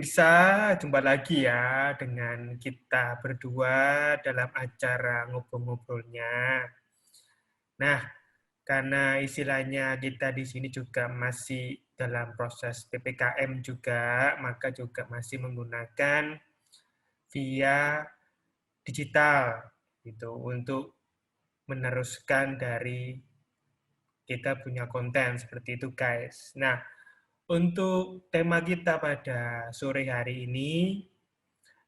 pemirsa, jumpa lagi ya dengan kita berdua dalam acara ngobrol-ngobrolnya. Nah, karena istilahnya kita di sini juga masih dalam proses PPKM juga, maka juga masih menggunakan via digital gitu untuk meneruskan dari kita punya konten seperti itu, guys. Nah, untuk tema kita pada sore hari ini,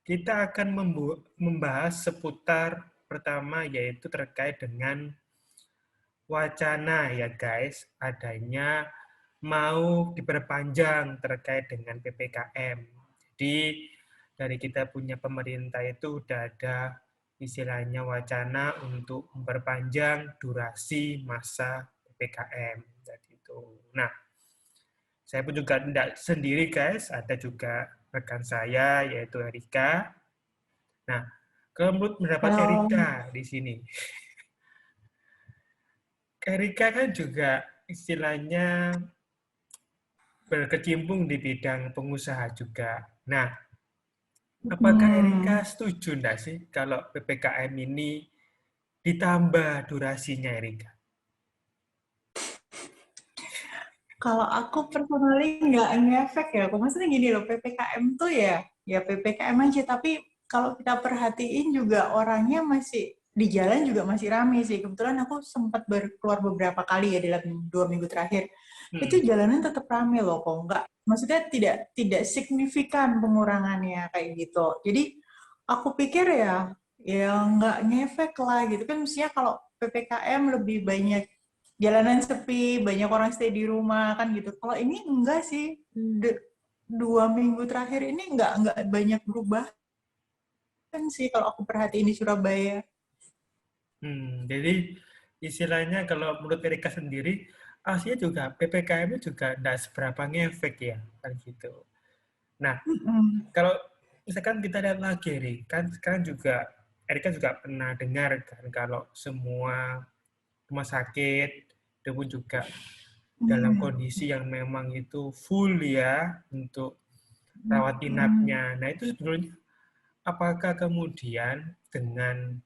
kita akan membahas seputar pertama yaitu terkait dengan wacana ya guys, adanya mau diperpanjang terkait dengan PPKM. Jadi dari kita punya pemerintah itu sudah ada istilahnya wacana untuk memperpanjang durasi masa PPKM. Jadi itu. Nah, saya pun juga tidak sendiri guys, ada juga rekan saya yaitu Erika. Nah, kalau menurut pendapat Halo. Erika di sini, Erika kan juga istilahnya berkecimpung di bidang pengusaha juga. Nah, apakah Erika Hmm, setuju enggak sih kalau PPKM ini ditambah durasinya Erika? Kalau aku personally nggak ngefek ya. Maksudnya gini loh, PPKM tuh ya PPKM aja. Tapi kalau kita perhatiin juga orangnya masih di jalan juga masih rame sih. Kebetulan aku sempat keluar beberapa kali ya dalam 2 minggu terakhir. Itu Hmm. jalanan tetap rame loh kok. Nggak, maksudnya tidak signifikan pengurangannya kayak gitu. Jadi aku pikir ya nggak ngefek lah gitu kan. Mestinya kalau PPKM lebih banyak jalanan sepi, banyak orang stay di rumah kan gitu. Kalau ini enggak sih, 2 minggu terakhir ini enggak banyak berubah kan sih kalau aku perhatiin di Surabaya. Jadi istilahnya kalau menurut Erika sendiri, aslinya juga PPKM-nya juga tidak seberapa ngefek ya, kan gitu. Nah, Mm-mm. kalau misalkan kita lihat lagi, Ri, kan sekarang juga Erika juga pernah dengar kan kalau semua rumah sakit itu pun juga dalam Hmm. kondisi yang memang itu full ya untuk rawat Mm-mm. inapnya. Nah, itu sebetulnya apakah kemudian dengan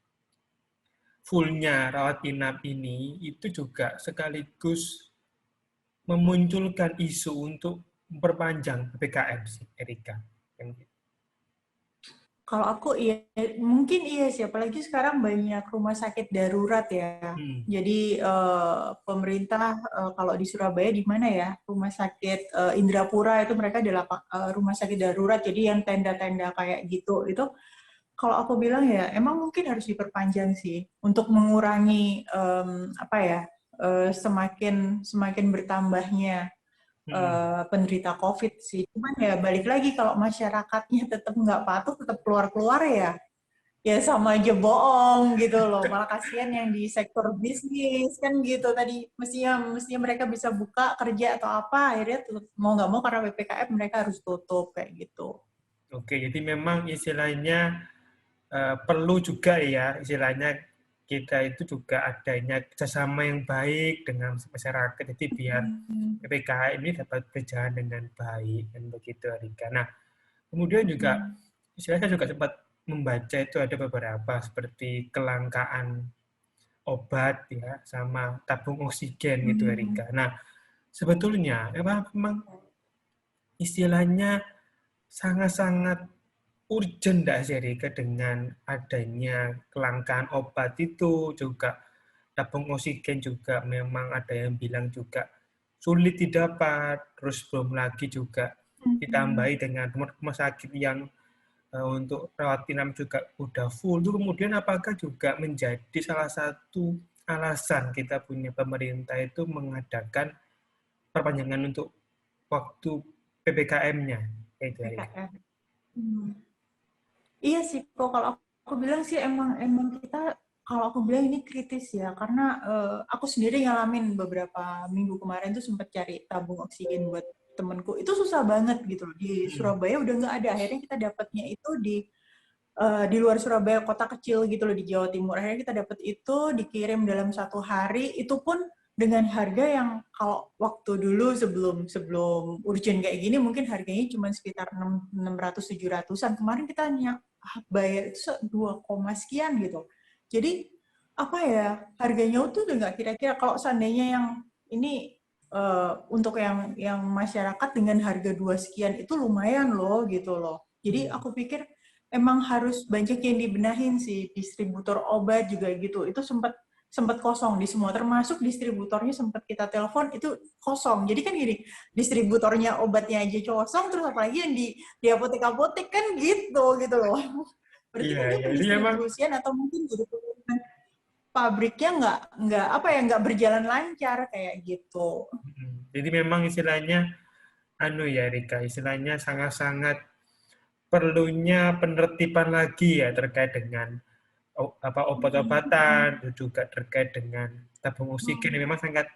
fullnya rawat inap ini itu juga sekaligus memunculkan isu untuk memperpanjang PPKM sih, Erika. Kalau aku iya, mungkin iya sih, apalagi sekarang banyak rumah sakit darurat ya. Hmm. Jadi pemerintah kalau di Surabaya di mana ya rumah sakit Indrapura itu mereka adalah rumah sakit darurat. Jadi yang tenda-tenda kayak gitu itu kalau aku bilang ya emang mungkin harus diperpanjang sih untuk mengurangi apa ya semakin semakin bertambahnya Hmm. penderita COVID sih. Cuman ya balik lagi kalau masyarakatnya tetap nggak patuh, tetap keluar-keluar ya sama aja bohong gitu loh. Malah kasihan yang di sektor bisnis kan gitu tadi mestinya mereka bisa buka kerja atau apa akhirnya mau nggak mau karena PPKM mereka harus tutup kayak gitu. Oke, jadi memang istilahnya perlu juga ya, istilahnya kita itu juga adanya kerjasama yang baik dengan masyarakat, jadi biar Hmm. PPKM ini dapat berjalan dengan baik, dan begitu, Rika. Nah, kemudian juga, Hmm. istilahnya juga sempat membaca itu ada beberapa seperti kelangkaan obat ya, sama tabung oksigen gitu, Hmm. Rika. Nah, sebetulnya memang istilahnya sangat-sangat urgent nggak sih Rika dengan adanya kelangkaan obat itu juga tabung oksigen juga memang ada yang bilang juga sulit didapat, terus belum lagi juga Hmm. ditambahi dengan rumah sakit yang untuk rawat inap juga udah full. Itu kemudian apakah juga menjadi salah satu alasan kita punya pemerintah itu mengadakan perpanjangan untuk waktu PPKM-nya? Itu Rika. PPKM. Hmm. Iya sih kok kalau aku bilang sih emang kita kalau aku bilang ini kritis ya karena aku sendiri ngalamin beberapa minggu kemarin tuh sempat cari tabung oksigen buat temenku itu susah banget gitu loh di Hmm. Surabaya udah nggak ada akhirnya kita dapatnya itu di luar Surabaya kota kecil gitu loh di Jawa Timur akhirnya kita dapat itu dikirim dalam 1 hari itu pun dengan harga yang kalau waktu dulu sebelum urgent kayak gini mungkin harganya cuma sekitar 600-700-an. Kemarin kita bayar itu 2, sekian gitu. Jadi apa ya, harganya tuh udah nggak kira-kira. Kalau seandainya yang ini untuk yang masyarakat dengan harga 2 sekian itu lumayan loh gitu loh. Jadi aku pikir emang harus banyak yang dibenahin sih, distributor obat juga gitu. Itu sempat kosong di semua, termasuk distributornya sempat kita telepon itu kosong. Jadi kan gini, distributornya obatnya aja kosong, terus apalagi yang di apotek-apotek kan gitu loh. Berarti Iya, kan dia ya, ini memang pendistribusian atau mungkin jadi pabriknya nggak berjalan lancar kayak gitu. jadi memang istilahnya ya Rika, istilahnya sangat-sangat perlunya penertiban lagi ya terkait dengan obat-obatan, juga terkait dengan tabung oksigen yang memang sangat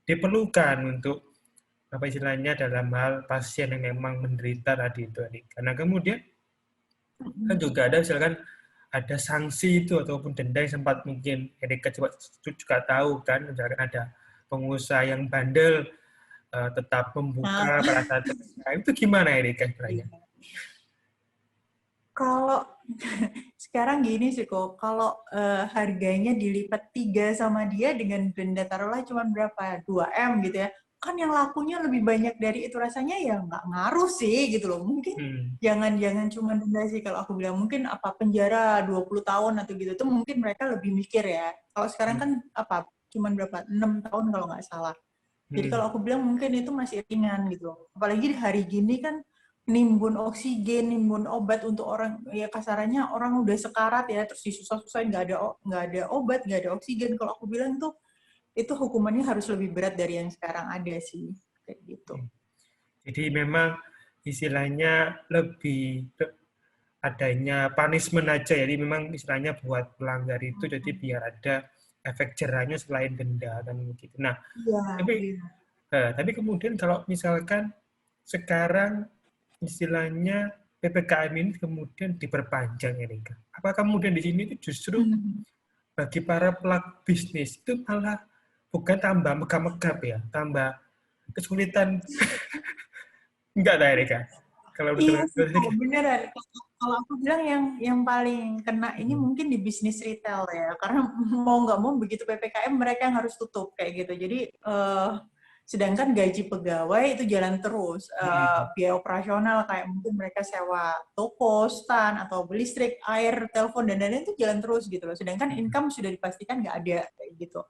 diperlukan untuk apa istilahnya dalam hal pasien yang memang menderita tadi itu. Karena kemudian kan juga ada misalkan ada sanksi itu ataupun denda yang sempat mungkin Erika juga tahu kan, misalkan ada pengusaha yang bandel tetap membuka Nah, pada saat PPKM itu gimana Erika istilahnya? kalau sekarang gini sih kok, kalau harganya dilipat 3 sama dia dengan denda taruhlah cuma berapa? 2M gitu ya. Kan yang lakunya lebih banyak dari itu, rasanya ya nggak ngaruh sih gitu loh. Mungkin jangan cuma denda sih kalau aku bilang, mungkin apa penjara 20 tahun atau gitu tuh mungkin mereka lebih mikir ya. Kalau sekarang kan apa cuma berapa? 6 tahun kalau nggak salah. Jadi kalau aku bilang mungkin itu masih ringan gitu loh. Apalagi di hari gini kan nimbun oksigen, nimbun obat untuk orang, ya kasarannya orang udah sekarat ya, terus disusah-susahin nggak ada obat, nggak ada oksigen. Kalau aku bilang tuh itu hukumannya harus lebih berat dari yang sekarang ada sih, kayak gitu. Jadi memang istilahnya lebih adanya punishment aja, jadi memang istilahnya buat pelanggar itu jadi biar ada efek jerahnya selain denda kan begitu. Nah, Iya, tapi iya. tapi kemudian kalau misalkan sekarang istilahnya PPKM ini kemudian diperpanjang ya, Rika. Apakah kemudian di sini itu justru bagi para pelaku bisnis itu malah bukan tambah megap-megap ya, tambah kesulitan. Enggak lah, Rika. Kalau Iya betul sih, kok beneran. Kalau aku bilang yang paling kena ini mungkin di bisnis retail ya, karena mau nggak mau begitu PPKM mereka yang harus tutup kayak gitu. Jadi sedangkan gaji pegawai itu jalan terus, biaya operasional kayak mungkin mereka sewa toko, stand, atau listrik, air, telepon, dan lain-lain itu jalan terus gitu loh. Sedangkan income sudah dipastikan nggak ada kayak gitu.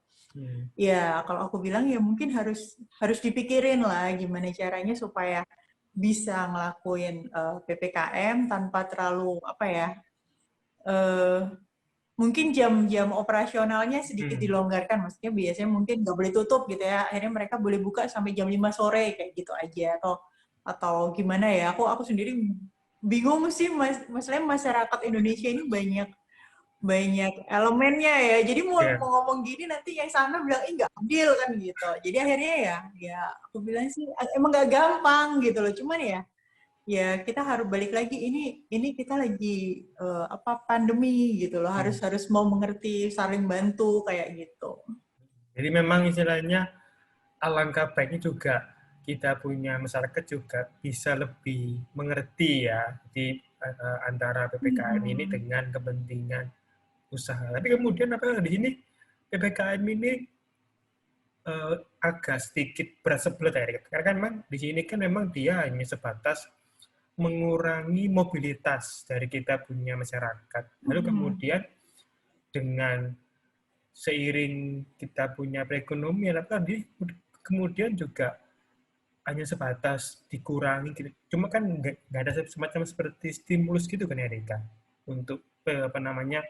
Ya, kalau aku bilang ya mungkin harus dipikirin lah gimana caranya supaya bisa ngelakuin PPKM tanpa terlalu apa ya, mungkin jam-jam operasionalnya sedikit dilonggarkan, maksudnya biasanya mungkin nggak boleh tutup gitu ya, akhirnya mereka boleh buka sampai jam 5 sore kayak gitu aja, atau gimana ya, aku sendiri bingung sih, masalahnya masyarakat Indonesia ini banyak elemennya ya. Jadi mau ya. ngomong gini nanti yang sana bilang nggak adil kan gitu. Jadi akhirnya ya aku bilang sih emang nggak gampang gitu loh. Cuman ya kita harus balik lagi, ini kita lagi pandemi gitu loh. Harus mau mengerti, saling bantu kayak gitu. Jadi memang istilahnya alangkah baiknya juga kita punya masyarakat juga bisa lebih mengerti ya di antara PPKM ini dengan kepentingan usaha. Tapi kemudian apa di sini PPKM ini agak sedikit berat sebelah ya. Karena kan memang di sini kan memang dia hanya sebatas mengurangi mobilitas dari kita punya masyarakat. Lalu kemudian dengan seiring kita punya perekonomian, kemudian juga hanya sebatas dikurangi. Cuma kan nggak ada semacam seperti stimulus gitu kan ya, Rika? Untuk apa namanya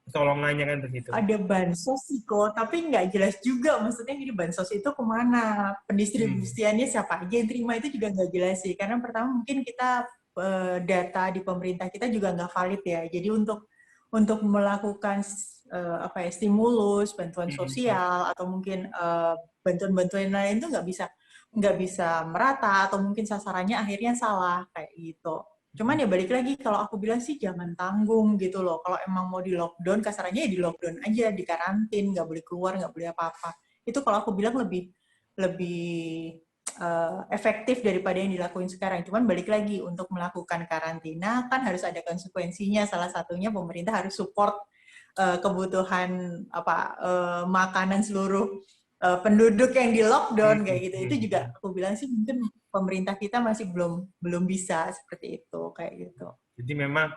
tolongannya kan begitu. Ada bansos sih kok, tapi nggak jelas juga maksudnya gini, bansos itu kemana, pendistribusiannya siapa aja yang terima itu juga nggak jelas sih. Karena pertama mungkin kita data di pemerintah kita juga nggak valid ya. Jadi untuk melakukan stimulus, bantuan sosial atau mungkin bantuan-bantuan lain itu nggak bisa merata, atau mungkin sasarannya akhirnya salah kayak gitu. Cuman ya balik lagi, kalau aku bilang sih jangan tanggung gitu loh. Kalau emang mau di lockdown, kasarannya ya di lockdown aja, di karantin, nggak boleh keluar, nggak boleh apa-apa. Itu kalau aku bilang lebih lebih efektif daripada yang dilakuin sekarang. Cuman balik lagi untuk melakukan karantina kan harus ada konsekuensinya. Salah satunya pemerintah harus support kebutuhan makanan seluruh penduduk yang di lockdown kayak gitu. Itu juga aku bilang sih mungkin pemerintah kita masih belum bisa seperti itu kayak gitu. Jadi memang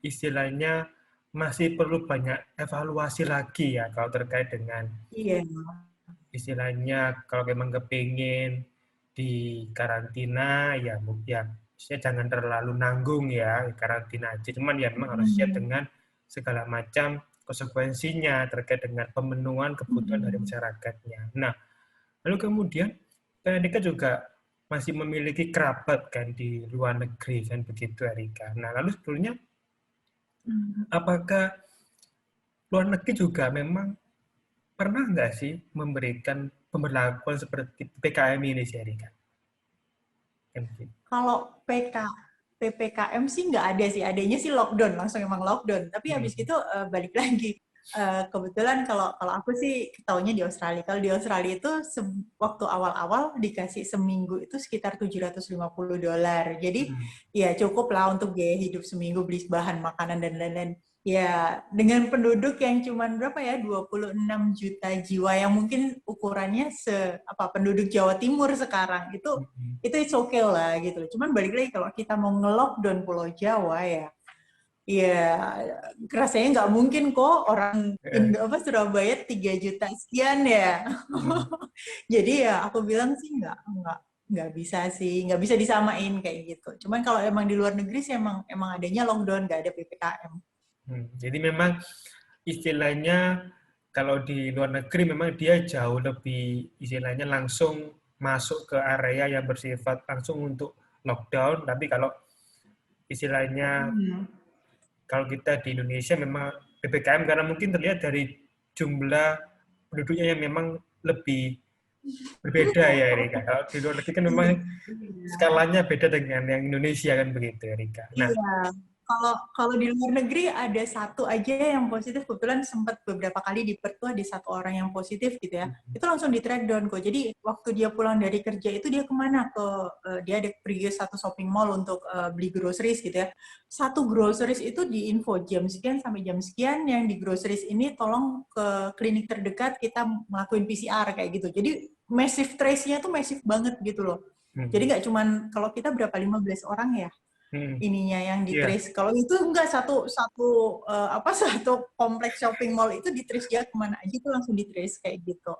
istilahnya masih perlu banyak evaluasi lagi ya kalau terkait dengan Iya. istilahnya kalau memang kepingin di karantina ya saya jangan terlalu nanggung ya karantina aja, cuman ya memang harus siap dengan segala macam konsekuensinya terkait dengan pemenuhan kebutuhan dari masyarakatnya. Nah, lalu kemudian Erika juga masih memiliki kerabat kan di luar negeri kan begitu Erika. Nah, lalu sebetulnya apakah luar negeri juga memang pernah nggak sih memberikan pemberlakuan seperti PPKM ini sih Erika? Kalau PPKM sih nggak ada sih, adanya sih lockdown, langsung emang lockdown. Tapi habis itu balik lagi. Kebetulan kalau aku sih taunya di Australia. Kalau di Australia itu waktu awal-awal dikasih seminggu itu sekitar $750. Jadi ya cukup lah untuk biaya hidup seminggu, beli bahan makanan dan lain-lain. Ya, dengan penduduk yang cuma berapa ya, 26 juta jiwa yang mungkin ukurannya penduduk Jawa Timur sekarang itu it's okay lah gitu. Cuman balik lagi kalau kita mau nge-lockdown Pulau Jawa ya rasanya nggak mungkin kok orang Surabaya 3 juta sekian ya. Jadi ya aku bilang sih nggak bisa sih, nggak bisa disamain kayak gitu. Cuman kalau emang di luar negeri sih emang adanya lockdown, nggak ada PPKM. Jadi memang istilahnya kalau di luar negeri memang dia jauh lebih istilahnya langsung masuk ke area yang bersifat langsung untuk lockdown. Tapi kalau istilahnya kalau kita di Indonesia memang PPKM karena mungkin terlihat dari jumlah penduduknya yang memang lebih berbeda ya Erika. Kalau di luar negeri kan memang skalanya beda dengan yang Indonesia kan begitu Erika. Nah, iya. Kalau di luar negeri ada satu aja yang positif, kebetulan sempat beberapa kali di Perth tuh ada satu orang yang positif gitu ya, itu langsung di track down kok. Jadi waktu dia pulang dari kerja itu dia kemana? Dia ada pergi satu shopping mall untuk beli groceries gitu ya. Satu groceries itu di info jam sekian sampai jam sekian, yang di groceries ini tolong ke klinik terdekat kita ngelakuin PCR kayak gitu. Jadi massive trace-nya tuh massive banget gitu loh. Jadi nggak cuman kalau kita berapa 15 orang ya ininya yang di trace. Kalau itu enggak satu kompleks shopping mall itu di trace dia kemana aja itu langsung di trace kayak gitu.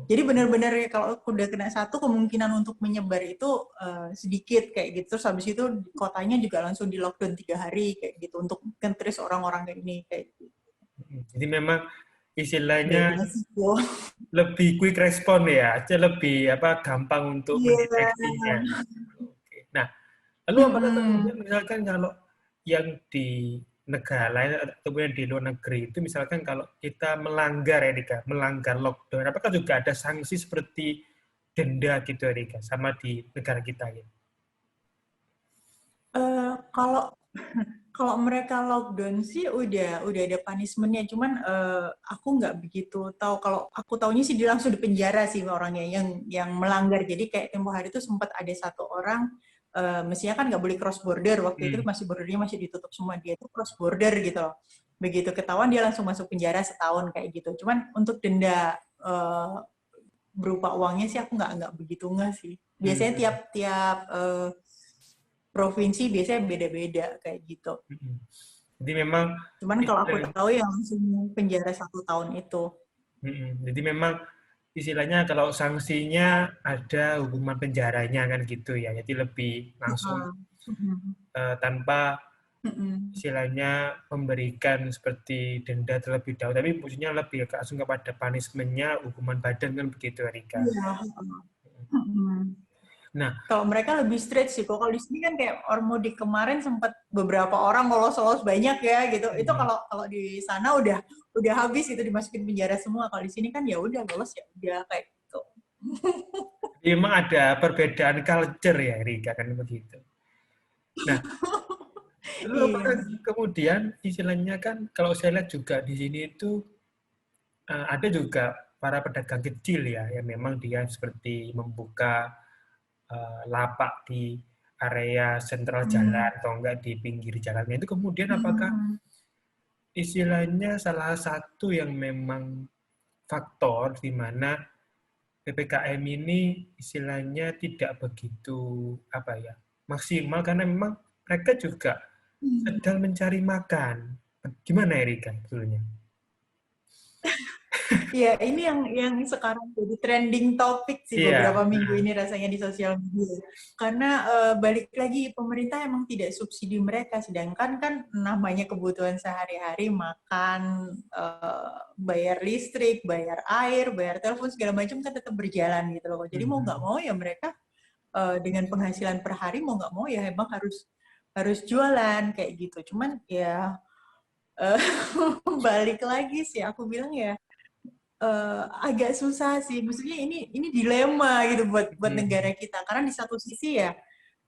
Jadi benar-benar ya kalau udah kena satu kemungkinan untuk menyebar itu sedikit kayak gitu. Terus habis itu kotanya juga langsung di lockdown 3 hari kayak gitu untuk nge-trace orang-orang kayak ini kayak gitu. Jadi memang istilahnya lebih quick respon ya, aja lebih gampang untuk mendeteksinya. Nah, lalu apakah kemudian misalkan kalau yang di negara lain ataupun yang di luar negeri itu misalkan kalau kita melanggar melanggar lockdown, apakah juga ada sanksi seperti denda gitu Erika sama di negara kita ya? Kalau mereka lockdown sih udah ada punishment-nya, cuman aku nggak begitu tahu. Kalau aku taunya sih dia langsung dipenjara sih orangnya yang melanggar. Jadi kayak tempo hari itu sempat ada satu orang mestinya kan nggak boleh cross border, waktu itu bordernya masih ditutup semua, dia itu cross border gitu loh. Begitu ketahuan dia langsung masuk penjara setahun kayak gitu. Cuman untuk denda berupa uangnya sih aku nggak begitu sih. Biasanya tiap provinsi biasanya beda-beda kayak gitu. Jadi memang. Cuman kalau aku tahu yang langsung penjara 1 tahun itu. Jadi memang istilahnya kalau sanksinya ada hukuman penjaranya kan gitu ya. Jadi lebih langsung tanpa istilahnya memberikan seperti denda terlebih dahulu. Tapi maksudnya lebih langsung kepada punishment-nya hukuman badan kan begitu Erika. Iya. Nah, kalau mereka lebih straight sih. Kalau di sini kan kayak Ormudik kemarin sempat beberapa orang lolos banyak ya gitu. Itu kalau di sana udah habis itu dimasukin penjara semua. Kalau di sini kan ya udah lolos ya udah kayak gitu. Memang ada perbedaan culture ya Rika kan begitu. Nah, lalu kemudian istilahnya kan kalau saya lihat juga di sini itu ada juga para pedagang kecil ya, yang memang dia seperti membuka lapak di area sentral jalan atau enggak di pinggir jalannya itu kemudian apakah istilahnya salah satu yang memang faktor di mana PPKM ini istilahnya tidak begitu apa ya maksimal karena memang mereka juga sedang mencari makan. Gimana Erika sebetulnya? Iya, ini yang sekarang jadi trending topik sih Iya. beberapa minggu ini rasanya di sosial media. Karena balik lagi pemerintah emang tidak subsidi mereka, sedangkan kan namanya kebutuhan sehari-hari, makan, bayar listrik, bayar air, bayar telepon segala macam kan tetap berjalan gitu loh. Jadi mau nggak mau ya mereka dengan penghasilan per hari mau nggak mau ya emang harus harus jualan kayak gitu. Cuman ya uh, balik lagi sih aku bilang ya agak susah sih. Maksudnya ini dilema gitu buat negara kita. Karena di satu sisi ya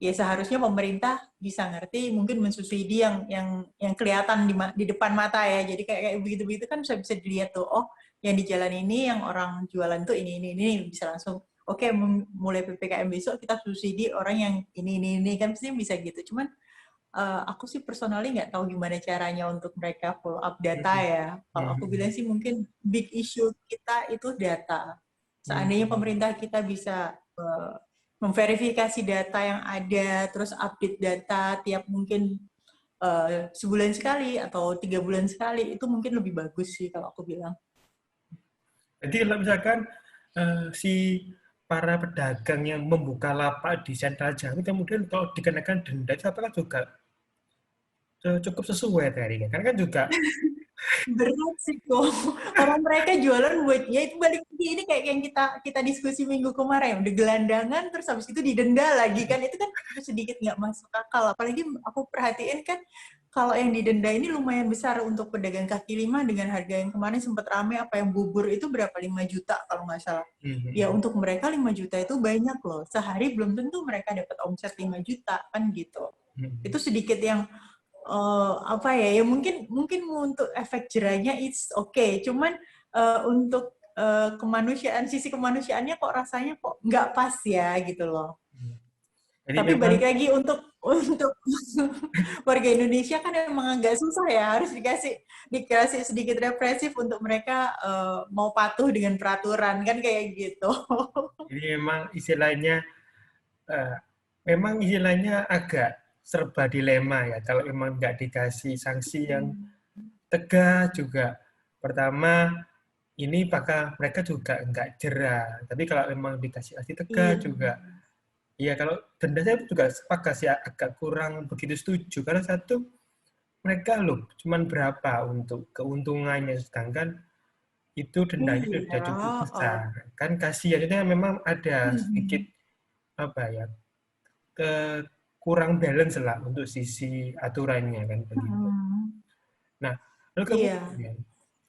seharusnya pemerintah bisa ngerti, mungkin mensubsidi yang kelihatan di depan mata ya. Jadi kayak begitu-begitu kan bisa dilihat tuh, oh yang di jalan ini yang orang jualan tuh ini bisa langsung oke, mulai PPKM besok kita subsidi orang yang ini kan pasti bisa gitu. Cuman aku sih personally nggak tahu gimana caranya untuk mereka follow up data ya. Kalau aku bilang sih mungkin big issue kita itu data. Seandainya pemerintah kita bisa memverifikasi data yang ada, terus update data tiap mungkin sebulan sekali atau 3 bulan sekali, itu mungkin lebih bagus sih kalau aku bilang. Jadi kalau misalkan si para pedagang yang membuka lapak di sentral Jawa kemudian kalau dikenakan denda itu apakah juga cukup sesuai tadi kan? Karena kan juga Berat sih kok. Orang mereka jualan buat ya itu balik lagi ini kayak yang kita diskusi minggu kemarin udah gelandangan terus habis itu didenda lagi kan itu kan sedikit nggak masuk akal. Apalagi aku perhatiin kan kalau yang didenda ini lumayan besar untuk pedagang kaki lima dengan harga yang kemarin sempat rame apa yang bubur itu berapa 5 juta kalau nggak salah. Ya untuk mereka 5 juta itu banyak loh. Sehari belum tentu mereka dapat omset 5 juta kan gitu. Itu sedikit yang apa ya mungkin untuk efek jerahnya it's okay cuman untuk kemanusiaan sisi kemanusiaannya kok rasanya kok nggak pas ya gitu loh. jadi Tapi memang balik lagi untuk warga Indonesia kan emang agak susah ya harus dikasih sedikit represif untuk mereka mau patuh dengan peraturan kan kayak gitu. jadi memang istilahnya agak serba dilema ya kalau memang nggak dikasih sanksi yang tegas juga. Pertama ini apakah mereka juga nggak jerah. Tapi kalau memang dikasih sanksi tegas Iya. juga iya, kalau denda saya juga sepakat sih agak kurang begitu setuju. Karena satu, mereka loh cuman berapa untuk keuntungannya, sedangkan itu dendanya sudah cukup Iya. besar. Kan kasihan, itu memang ada sedikit apa ya, ke kurang balance lah untuk sisi aturannya kan begitu. Nah, lalu Iya. kemudian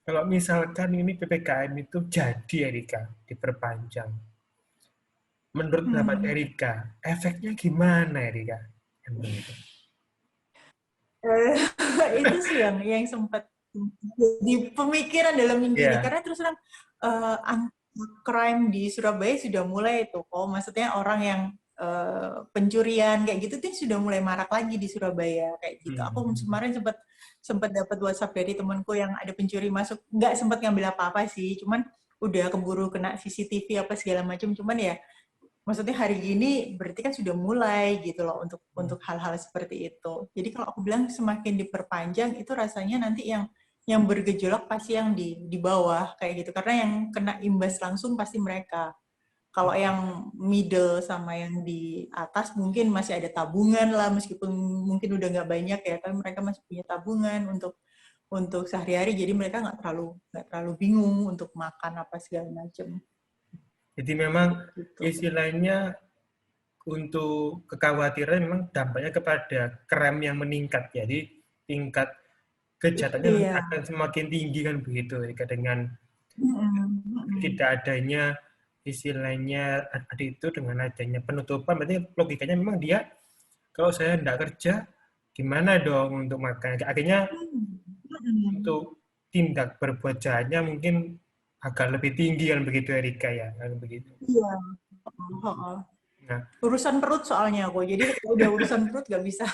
kalau misalkan ini PPKM itu jadi Erika diperpanjang, menurut pendapat Hmm. Erika, efeknya gimana Erika? Eh, itu sih yang sempat jadi pemikiran dalam minggu ini Iya. karena terus terang angka crime di Surabaya sudah mulai tuh kok maksudnya orang yang pencurian kayak gitu tuh sudah mulai marak lagi di Surabaya kayak gitu. Aku kemarin sempat sempat dapat WhatsApp dari temanku yang ada pencuri masuk, nggak sempat ngambil apa-apa sih, cuman udah keburu kena CCTV apa segala macam, cuman ya maksudnya hari ini berarti kan sudah mulai gitu loh untuk hal-hal seperti itu. Jadi kalau aku bilang semakin diperpanjang itu rasanya nanti yang bergejolak pasti yang di bawah kayak gitu karena yang kena imbas langsung pasti mereka. Kalau yang middle sama yang di atas mungkin masih ada tabungan lah meskipun mungkin udah nggak banyak ya tapi mereka masih punya tabungan untuk sehari-hari jadi mereka nggak terlalu bingung untuk makan apa segala macam. Jadi memang Gitu. istilahnya untuk kekhawatiran memang dampaknya kepada crime yang meningkat. Jadi tingkat kejahatannya Iya. akan semakin tinggi kan begitu Erika, dengan tidak adanya istilahnya ada itu dengan adanya penutupan berarti logikanya memang dia kalau saya tidak kerja gimana dong untuk makan akhirnya untuk tindak berbuat jahatnya mungkin agak lebih tinggi kan begitu Erika ya, kan begitu. Iya. Heeh. Nah, Urusan perut soalnya aku. Jadi kalau udah urusan perut nggak bisa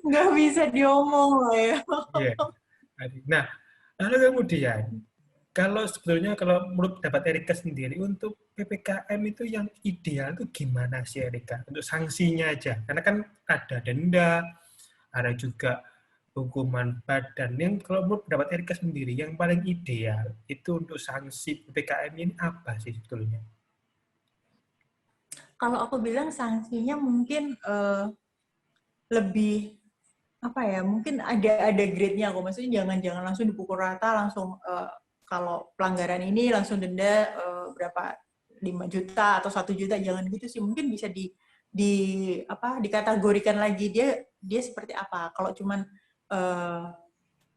nggak bisa diomong lah ya. iya. Nah, lalu kemudian kalau sebetulnya kalau menurut pendapat Erika sendiri untuk PPKM itu yang ideal itu gimana sih Erika? Untuk sanksinya aja. Karena kan ada denda, ada juga hukuman badan. Yang kalau menurut pendapat Erika sendiri yang paling ideal itu untuk sanksi PPKM ini apa sih sebetulnya? Kalau aku bilang sanksinya mungkin lebih apa ya? Mungkin ada grade-nya aku. Maksudnya jangan langsung dipukul rata, langsung kalau pelanggaran ini langsung denda berapa 5 juta atau 1 juta, jangan gitu sih. Mungkin bisa di apa dikategorikan lagi dia seperti apa. Kalau cuman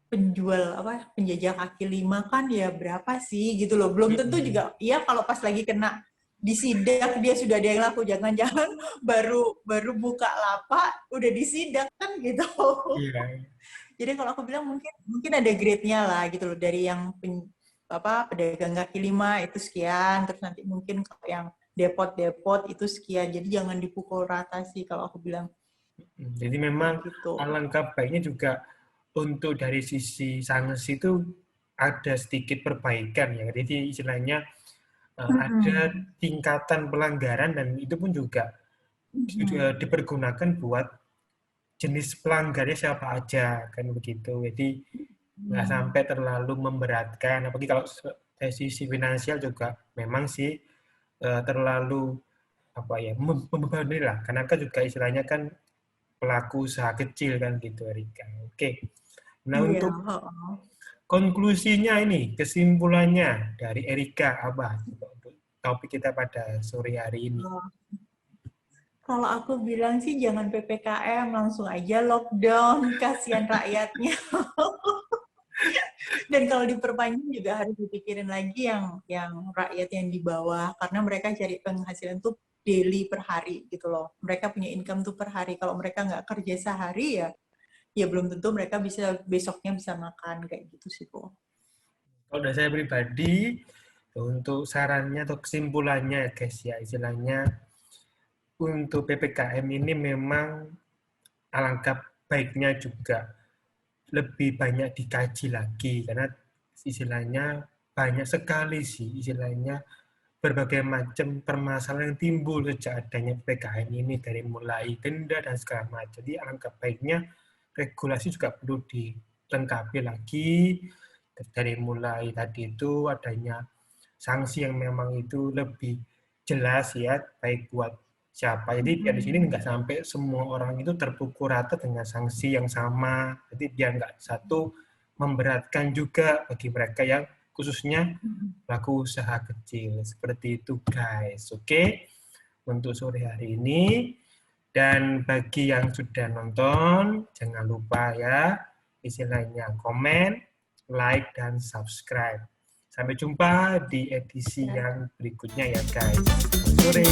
penjual apa penjajah kaki lima kan ya berapa sih gitu loh, belum tentu juga ya kalau pas lagi kena disidak dia sudah ada yang laku, jangan-jangan baru buka lapak udah disidak kan gitu. Iya. Jadi kalau aku bilang mungkin ada grade-nya lah gitu loh, dari yang pedagang kaki lima itu sekian, terus nanti mungkin kalau yang depot itu sekian, jadi jangan dipukul rata sih kalau aku bilang. Jadi memang Gitu. alangkah baiknya juga untuk dari sisi sanksi itu ada sedikit perbaikan ya. Jadi istilahnya ada tingkatan pelanggaran dan itu pun juga dipergunakan buat jenis pelanggarnya siapa aja kan begitu. Jadi nggak sampai terlalu memberatkan. Apalagi kalau dari sisi finansial juga memang sih terlalu apa ya membebani lah. Karena kan juga istilahnya kan pelaku usaha kecil kan gitu Erika. Oke. Nah Iya. untuk konklusinya ini, kesimpulannya dari Erika apa untuk topik kita pada sore hari ini? Kalau aku bilang sih jangan PPKM, langsung aja lockdown, kasihan rakyatnya. Dan kalau diperpanjang juga harus dipikirin lagi yang rakyat yang di bawah, karena mereka cari penghasilan tuh daily per hari gitu loh. Mereka punya income tuh per hari. Kalau mereka nggak kerja sehari ya belum tentu mereka bisa besoknya bisa makan kayak gitu sih kok. Kalau dari saya pribadi, untuk sarannya atau kesimpulannya guys ya, istilahnya untuk PPKM ini memang alangkah baiknya juga lebih banyak dikaji lagi karena istilahnya banyak sekali sih istilahnya berbagai macam permasalahan yang timbul sejak adanya PPKM ini dari mulai denda dan segala macam. Jadi alangkah baiknya regulasi juga perlu dilengkapi lagi dari mulai tadi itu adanya sanksi yang memang itu lebih jelas ya baik buat siapa. Jadi biar di sini nggak sampai semua orang itu terpukul rata dengan sanksi yang sama. Jadi biar nggak satu memberatkan juga bagi mereka yang khususnya pelaku usaha kecil. Seperti itu guys. Oke. Untuk sore hari ini. Dan bagi yang sudah nonton, jangan lupa ya istilahnya komen, like, dan subscribe. Sampai jumpa di edisi yang berikutnya ya guys. Sore.